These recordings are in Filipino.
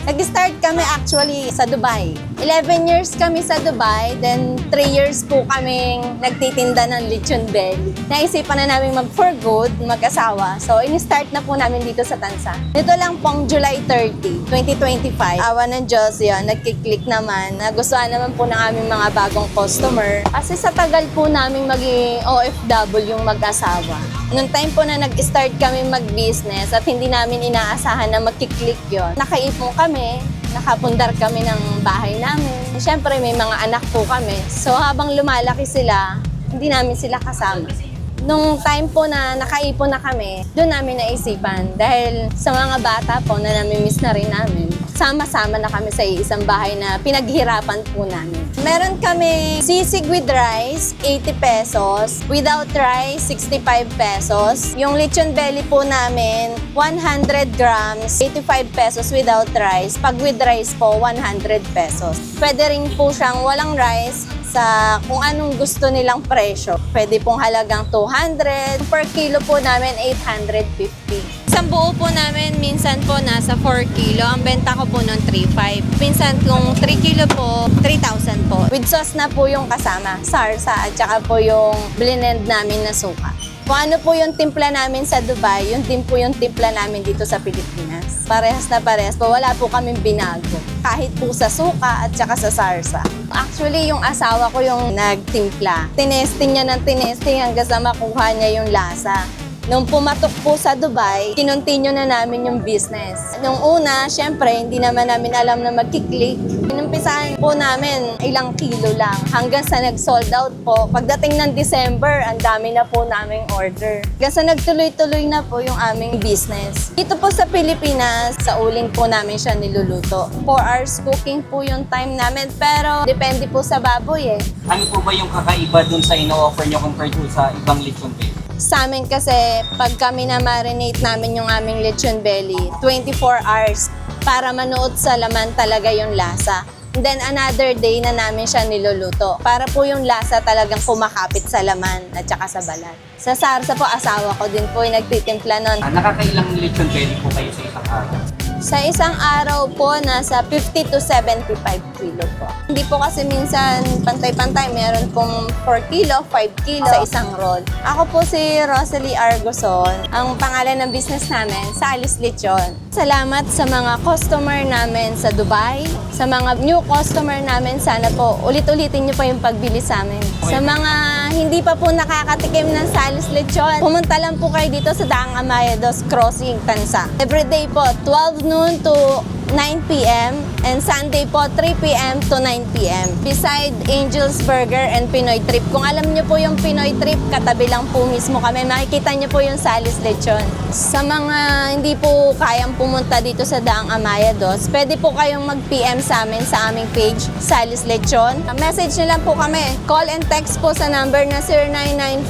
Nag-start kami actually sa Dubai. 11 years kami sa Dubai, then 3 years po kaming nagtitinda ng lechon belly. Naisipan na namin mag-for good, mag-asawa. So, in-start na po namin dito sa Tansa. Dito lang pong July 30, 2025. Awa ng Diyos yun, nagkiklik naman. Nagustuhan naman po ng aming mga bagong customer. Kasi sa tagal po namin maging OFW yung mag-asawa. Noong time po na nag-start kami mag-business at hindi namin inaasahan na magkiklik yun, nakaipon kami, nakapundar kami ng bahay namin. Siyempre, may mga anak po kami. So, habang lumalaki sila, hindi namin sila kasama. Nung time po na nakaipon na kami, doon namin naisipan. Dahil sa mga bata po na nami-miss na rin namin, sama-sama na kami sa isang bahay na pinaghirapan po namin. Meron kami sisig with rice, 80 pesos. Without rice, 65 pesos. Yung lechon belly po namin, 100 grams, 85 pesos without rice. Pag with rice po, 100 pesos. Pwede rin po siyang walang rice sa kung anong gusto nilang presyo. Pwede pong halagang 200. Per kilo po namin, 850. Isang buo po namin, minsan po nasa 4 kilo. Ang benta ko po noon 3.5. Minsan kung 3 kilo po, 3,000 po. With sauce na po yung kasama, sarsa at saka po yung blended namin na suka. Kung ano po yung timpla namin sa Dubai, yun din po yung timpla namin dito sa Pilipinas. Parehas na parehas po, wala po kaming binago. Kahit po sa suka at saka sa sarsa. Actually, yung asawa ko yung nagtimpla. Tinesting niya ng tinesting hanggang sa makuha niya yung lasa. Nung pumatok po sa Dubai, kinontinue na namin yung business. Nung una, syempre, hindi naman namin alam na magkiklik. Inumpisahan po namin ilang kilo lang hanggang sa nag-sold out po. Pagdating ng December, ang dami na po naming order. Hanggang sa nagtuloy-tuloy na po yung aming business. Dito po sa Pilipinas, sa uling po namin siya niluluto. 4 hours cooking po yung time namin, pero depende po sa baboy eh. Ano po ba yung kakaiba dun sa ino-offer nyo compared to sa ibang lechon belly? Sa amin kasi, pag kami na-marinate namin yung aming lechon belly, 24 hours para manuot sa laman talaga yung lasa. And then another day na namin siya niluluto para po yung lasa talagang kumakapit sa laman at saka sa balat. Sa sarsa po, asawa ko din po yung nagtitimpla nun. Nakakailang lechon belly po kayo sa isang araw? Sa isang araw po, nasa 50 to 75 kilo po. Hindi po kasi minsan pantay-pantay. Meron pong 4 kilo, 5 kilo sa isang roll. Ako po si Rosalie Argoson. Ang pangalan ng business namin, Salis Lechon. Salamat sa mga customer namin sa Dubai. Sa mga new customer namin, sana po ulit-ulitin niyo po yung pagbili sa amin. Sa mga hindi pa po nakakatikim ng Salis Lechon, pumunta lang po kayo dito sa Daang Amaya Dos Crossing, Tansa. Everyday po, 12 noon to 9 p.m. and Sunday po 3 p.m. to 9 p.m. Beside Angel's Burger and Pinoy Trip. Kung alam niyo po yung Pinoy Trip, katabi lang po mismo kami. Makikita niyo po yung Salis Lechon. Sa mga hindi po kayang pumunta dito sa Daang Amaya Dos, pwede po kayong mag-PM sa amin sa aming page, Salis Lechon. Message niyo lang po kami. Call and text po sa number na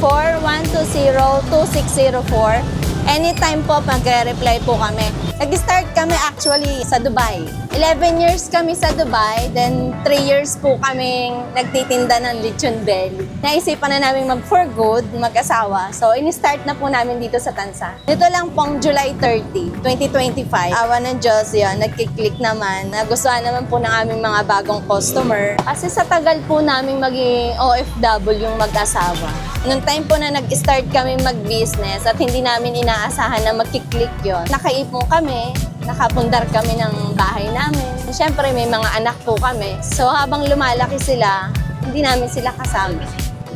0994-120-2604. Anytime po, magre-reply po kami. Nag-start kami actually sa Dubai. 11 years kami sa Dubai, then 3 years po kaming nagtitinda ng lechon belly. Naisipan na namin mag-for good, mag-asawa. So, in-start na po namin dito sa Tansa. Dito lang pong July 30, 2025. Awa ng Diyos yun, nagkiklik naman. Nagustuhan naman po ng aming mga bagong customer. Kasi sa tagal po namin maging OFW yung mag-asawa. Noong time po na nag-start kami mag-business at hindi namin inaasahan na magkiklik yun, nakaipon kami, nakapundar kami ng bahay namin. Siyempre, may mga anak po kami. So, habang lumalaki sila, hindi namin sila kasama.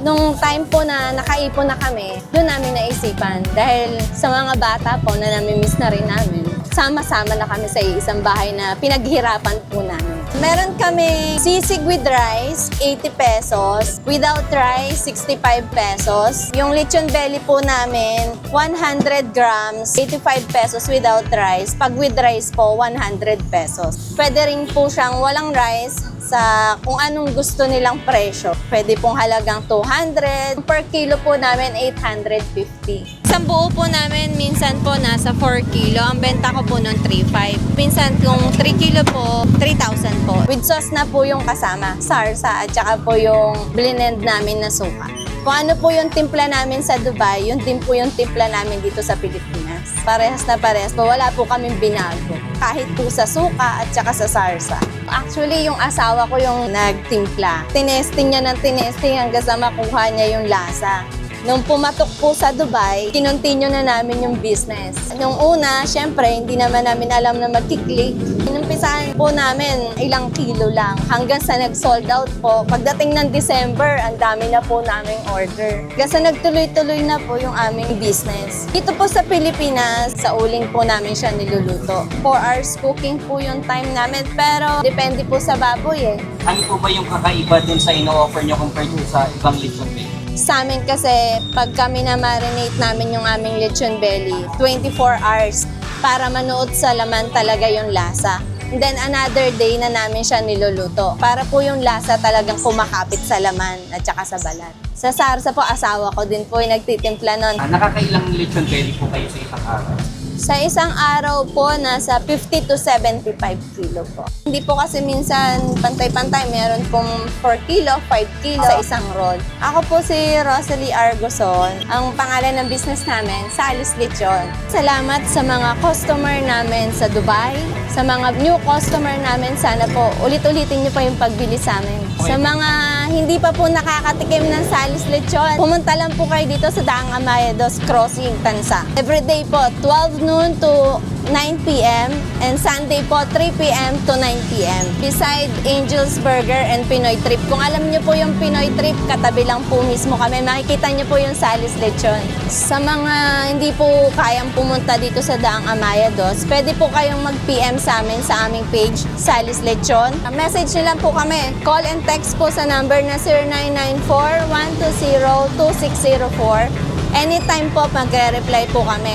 Nung time po na nakaipon na kami, doon namin naisipan. Dahil sa mga bata po na nami-miss na rin namin, sama-sama na kami sa isang bahay na pinaghirapan po namin. Meron kami sisig with rice, 80 pesos. Without rice, 65 pesos. Yung lechon belly po namin, 100 grams, 85 pesos without rice. Pag with rice po, 100 pesos. Pwede rin po siyang walang rice sa kung anong gusto nilang presyo. Pwede pong halagang 200. Per kilo po namin, 850. Isang buo po namin, minsan po nasa 4 kilo. Ang benta ko po noon 3.5. Minsan kung 3 kilo po, 3,000 po. With sauce na po yung kasama, sarsa at saka po yung blended namin na suka. Kung ano po yung timpla namin sa Dubai, yun din po yung timpla namin dito sa Pilipinas. Parehas na parehas po, wala po kaming binago. kahit po sa suka at saka sa sarsa. Actually, yung asawa ko yung nagtimpla. Tinesting niya ng tinesting hanggang sa makuha niya yung lasa. Nung pumatok po sa Dubai, kinontinue na namin yung business. Nung una, syempre, hindi naman namin alam na magkiklik. Inumpisahan po namin ilang kilo lang hanggang sa nag-sold out po. Pagdating ng December, ang dami na po naming order. Hanggang sa nagtuloy-tuloy na po yung aming business. Dito po sa Pilipinas, sa uling po namin siya niluluto. 4 hours cooking po yung time namin, pero depende po sa baboy eh. Ano po ba yung kakaiba dun sa ino-offer nyo compared to sa ibang lechon belly? Sa amin kasi, pag kami na-marinate namin yung aming lechon belly, 24 hours para manuot sa laman talaga yung lasa. And then another day na namin siya niluluto para po yung lasa talagang kumakapit sa laman at saka sa balat. Sa sarsa po, asawa ko din po yung nagtitimpla nun. Nakakailang lechon belly po kayo sa isang araw? Sa isang araw po, nasa 50 to 75 kilo po. Hindi po kasi minsan pantay-pantay. Meron pong 4 kilo, 5 kilo sa isang roll. Ako po si Rosalie Argoson. Ang pangalan ng business namin, Salis Lechon. Salamat sa mga customer namin sa Dubai. Sa mga new customer namin, sana po ulit-ulitin niyo pa yung pagbili sa amin. Sa mga hindi pa po nakakatikim ng Salis Lechon, pumunta lang po kayo dito sa Daang Amaya 2 Crossing, Tansa. Everyday po, 12 noon to 9 p.m. and Sunday po 3 p.m. to 9 p.m. Beside Angel's Burger and Pinoy Trip. Kung alam niyo po yung Pinoy Trip, katabi lang po mismo kami. Makikita niyo po yung Salis Lechon. Sa mga hindi po kayang pumunta dito sa Daang Amaya 2, pwede po kayong mag-PM sa amin sa aming page, Salis Lechon. Message niyo lang po kami. Call and text po sa number na 0994-120-2604. Anytime po, magre-reply po kami.